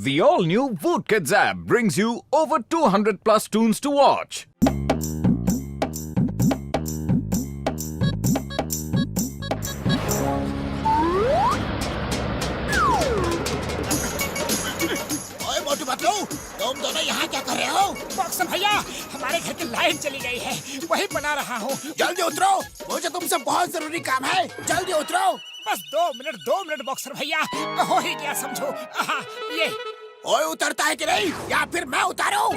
The all-new Voot Kids app brings you over 200 plus tunes to watch. ओए मोटू पतलू, तुम दोनों यहाँ क्या कर रहे हो? बॉक्सर भैया, हमारे घर की लाइट चली गई है, वही बना रहा हूँ। जल्दी उतरो, मुझे तुमसे बहुत जरूरी काम है। जल्दी उतरो। बस 2 मिनट बॉक्सर भैया, हो ही गया समझो। ये ओए उतरता है कि नहीं, या फिर मैं उतारूं?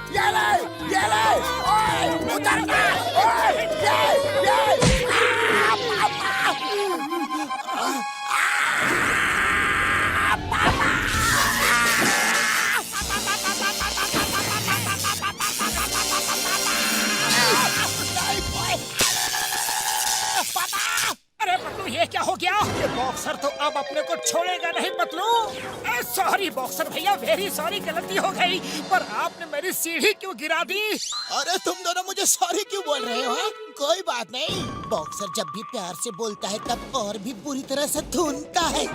ये ले, ओए उतरना, ओए ये। अरे पतलू, ये क्या हो गया? ये बॉक्सर तो अब अपने को छोड़ेगा नहीं पतलू। सॉरी बॉक्सर भैया, वेरी सॉरी, गलती हो गई। पर आपने मेरी सीढ़ी क्यों गिरा दी? अरे तुम दोनों मुझे सॉरी क्यों बोल रहे हो? कोई बात नहीं। बॉक्सर जब भी प्यार से बोलता है तब और भी बुरी तरह से धुनता है।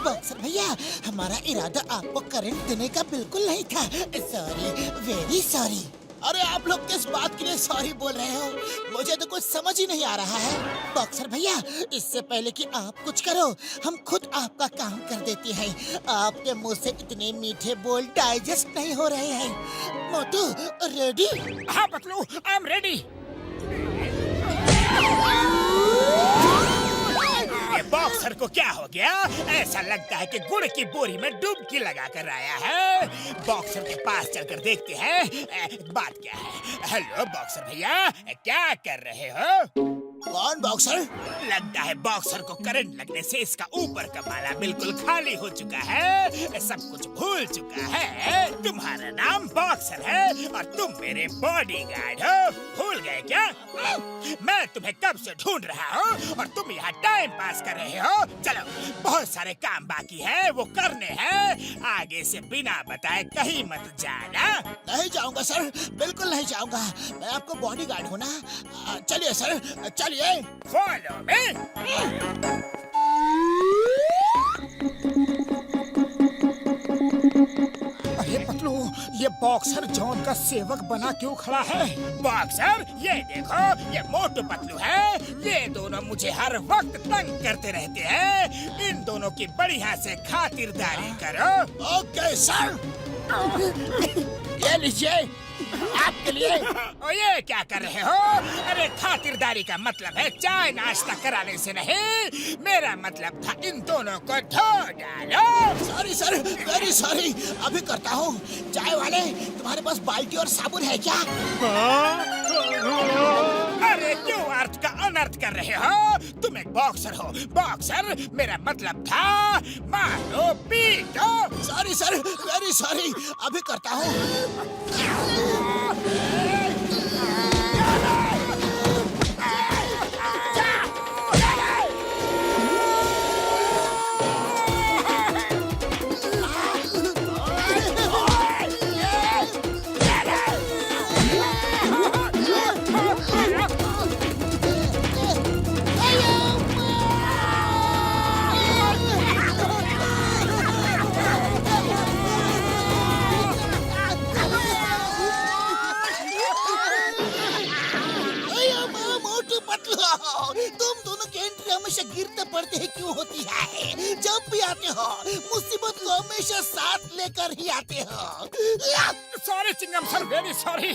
बॉक्सर भैया, हमारा इरादा आपको करंट देने का बिल्कुल नहीं था। Sorry, very sorry. अरे आप लोग किस बात के लिए सॉरी बोल रहे हो? मुझे तो कुछ समझ ही नहीं आ रहा है। बॉक्सर भैया, इससे पहले कि आप कुछ करो, हम खुद आपका काम कर देते हैं। आपके मुंह से इतने मीठे बोल डाइजेस्ट नहीं हो रहे हैं। मोटू, रेडी? हाँ पतलू, आई एम रेडी। ये बॉक्सर को क्या हो गया? ऐसा लगता है कि गुड़ की बोरी में डुबकी लगा कर आया है। बॉक्सर के पास चलकर देखते हैं बात क्या है। हेलो बॉक्सर भैया, क्या कर रहे हो? कौन बॉक्सर? लगता है बॉक्सर को करंट लगने से इसका ऊपर का माला बिल्कुल खाली हो चुका है, सब कुछ भूल चुका है। तुम्हारा नाम बॉक्सर है और तुम मेरे बॉडीगार्ड हो, भूल गए क्या? मैं तुम्हें कब से ढूंढ रहा हूँ और तुम यहाँ टाइम पास कर रहे हो। चलो, बहुत सारे काम बाकी है, वो करने हैं। आगे से बिना बताए कहीं मत जाना। नहीं जाऊंगा सर, बिल्कुल नहीं जाऊंगा। मैं आपको बॉडीगार्ड हूँ ना। चलिए सर, चलिए। Follow me. अरे पतलू, ये बॉक्सर जॉन का सेवक बना क्यों खड़ा है? बॉक्सर, ये देखो, ये मोटू पतलू है। ये दोनों मुझे हर वक्त तंग करते रहते हैं। इन दोनों की बढ़िया से खातिरदारी करो। Okay sir. ये लीजिए, आपके लिए। ओ, ये क्या कर रहे हो? अरे खातिरदारी का मतलब है चाय नाश्ता कराने से नहीं। मेरा मतलब था इन दोनों को धो डालो। Sorry sir, very sorry. अभी करता हूँ। चाय वाले, तुम्हारे पास बाल्टी और साबुन है क्या? अरे क्यों अर्थ का अनर्थ कर रहे हो? तुम एक बॉक्सर हो। बॉक्सर, मेरा मतलब था मारो पीटो। Sorry sir, very sorry. अभी करता हूँ। तुम दोनों की एंट्री हमेशा गिरते पड़ते हैं क्यों होती है? जब भी आते हो मुसीबत को हमेशा साथ लेकर ही आते हो। Sorry Chingum sir, very sorry.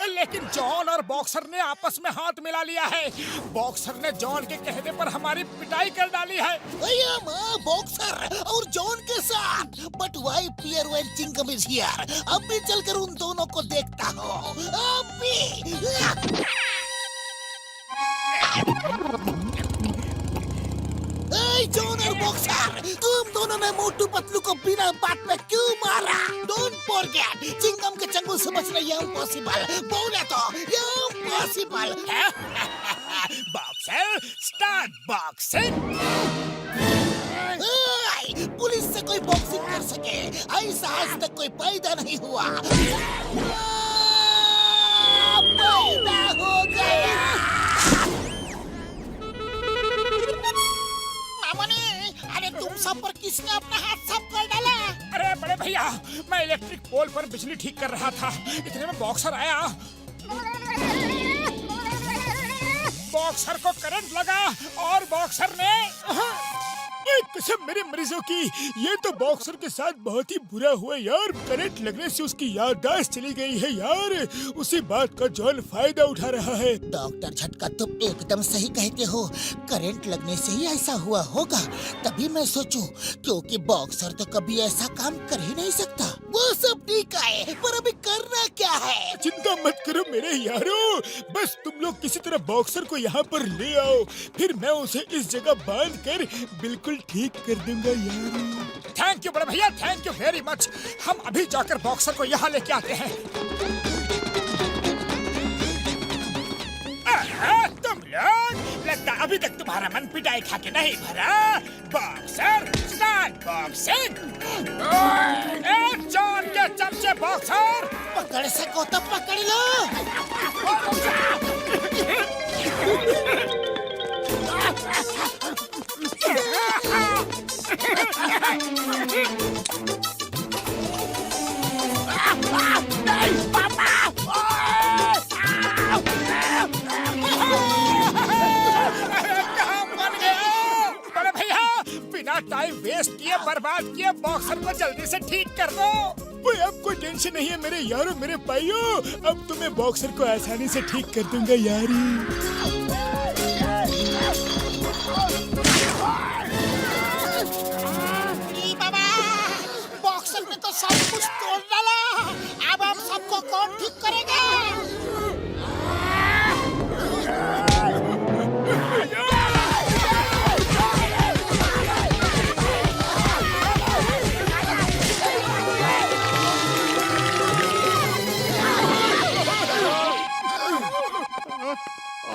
लेकिन जॉन और बॉक्सर ने आपस में हाथ मिला लिया है। बॉक्सर ने जॉन के कहने पर हमारी पिटाई कर डाली है। बॉक्सर और जॉन के साथ। But why fear when Chingum is here? अब भी चलकर उन दोनों को देखता हूँ। अब भी। जॉन और बॉक्सर, तुम दोनों ने मोटू पतलू को बिना बात में क्यों मारा? डोंट फॉरगेट, चिंगम के चंगुल समझना ये इम्पॉसिबल। बोले तो ये impossible. Boxer, start boxing. Police से कोई बॉक्सिंग कर सके ऐसा आज तक कोई पैदा नहीं हुआ। पैदा हो गया। सब पर किसने अपना हाथ साफ कर डाला? अरे बड़े भैया, मैं इलेक्ट्रिक पोल पर बिजली ठीक कर रहा था, इतने में बॉक्सर आया। बॉक्सर को करंट लगा और बॉक्सर ने कसम मेरे मरीजों की, ये तो बॉक्सर के साथ बहुत ही बुरा हुआ यार। करंट लगने से उसकी याददाश्त चली गई है यार। उसी बात का जॉन फायदा उठा रहा है। डॉक्टर झटका, तुम एकदम सही कहते हो। करंट लगने से ही ऐसा हुआ होगा। तभी मैं सोचूं, क्योंकि बॉक्सर तो कभी ऐसा काम कर ही नहीं सकता। वो सब ठीक है, पर अभी करना क्या है? चिंता मत करो मेरे यारों, बस तुम लोग किसी तरह बॉक्सर को यहाँ पर ले आओ, फिर मैं उसे इस जगह बांध कर बिल्कुल ठीक कर दूंगा यार। थैंक यू बड़े भैया, थैंक यू वेरी मच। हम अभी जाकर बॉक्सर को यहाँ लेके आते हैं। तुम लोग, लगता अभी तक तुम्हारा मन पिटाई खा के नहीं भरा। Boxer start boxing. जॉन के चमचे बॉक्सर, पकड़ सको तो पकड़ लो। बिना टाइम वेस्ट किए बर्बाद किए बॉक्सर को जल्दी से ठीक कर दो। अब कोई टेंशन नहीं है मेरे यारों, मेरे भाइयों, अब तुम्हें बॉक्सर को आसानी से ठीक कर दूंगा यारी। बाबा, बॉक्सर ने तो सब कुछ तोड़ डाला। अब हम सबको कौन ठीक करेगा?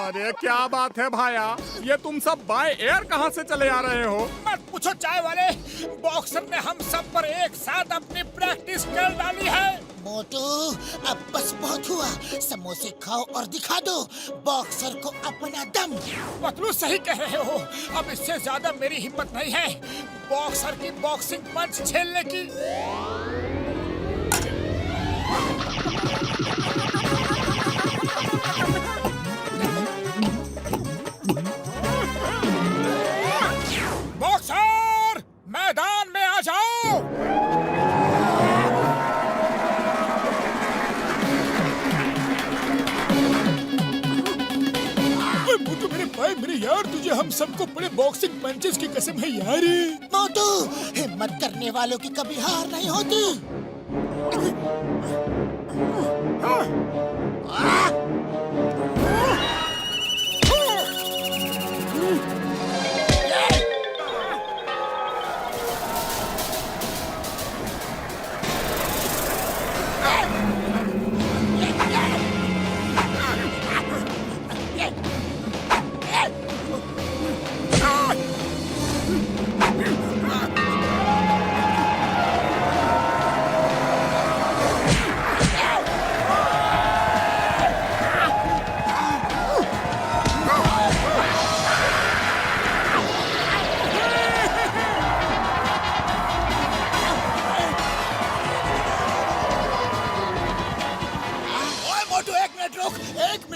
अरे क्या बात है भाया, ये तुम सब बाय एयर कहाँ से चले आ रहे हो? मत पूछो चाय वाले, बॉक्सर ने हम सब पर एक साथ अपनी प्रैक्टिस कर डाली है। मोटू, अब बस बहुत हुआ। समोसे खाओ और दिखा दो बॉक्सर को अपना दम। पतलू सही कह रहे हो, अब इससे ज्यादा मेरी हिम्मत नहीं है बॉक्सर की बॉक्सिंग पंच झेलने की। बॉक्सर, मैदान में आ जाओ। मोटू मेरे भाई, मेरे यार, तुझे हम सबको बड़े बॉक्सिंग पंचेस की कसम है यार। मोटू, हिम्मत करने वालों की कभी हार नहीं होती।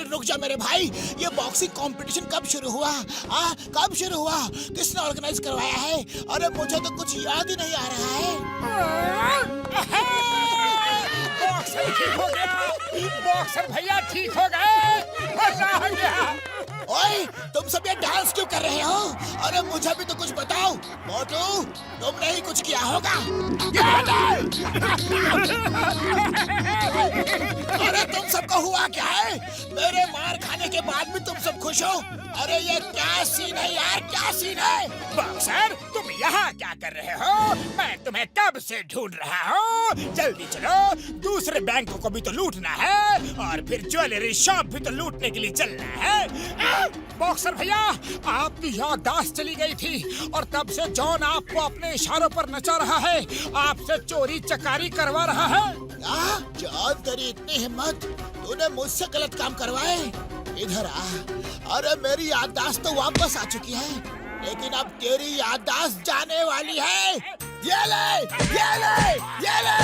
रुक जा मेरे भाई, ये बॉक्सिंग कंपटीशन कब शुरू हुआ? कब शुरू हुआ? किसने ऑर्गेनाइज करवाया है? अरे मुझे तो कुछ याद ही नहीं आ रहा है। बॉक्सर ठीक हो गया, बॉक्सर भैया ठीक हो गए, मजा आ गया। ओए, तुम सब ये डांस क्यों कर रहे हो? अरे मुझे भी तो कुछ बताओ। मोटू, तुमने ही कुछ किया होगा। अरे तुम सबको हुआ क्या है? मेरे मार खाने के बाद भी तुम सब खुश हो? अरे ये क्या सीन है यार, क्या सीन है? बॉक्सर, तुम यहाँ क्या कर रहे हो? मैं तुम्हें कब से ढूंढ रहा हूँ। जल्दी चलो, दूसरे बैंकों को भी तो लूटना है और फिर ज्वेलरी शॉप भी तो लूटने के लिए चलना है। बॉक्सर भैया, आपकी याददाश्त चली गई थी और तब से जॉन आपको अपने इशारों पर नचा रहा है, आपसे चोरी चकारी करवा रहा है। जॉन, तेरी इतनी हिम्मत, तूने मुझसे गलत काम करवाए? इधर आ। अरे मेरी याददाश्त तो वापस आ चुकी है। लेकिन अब तेरी याददाश्त जाने वाली है। ये ले, ये ले, ये ले।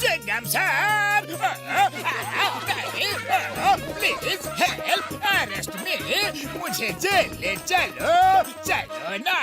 Chewing gum sir, please help, arrest me, मुझे जेल ले चलो, चलो ना।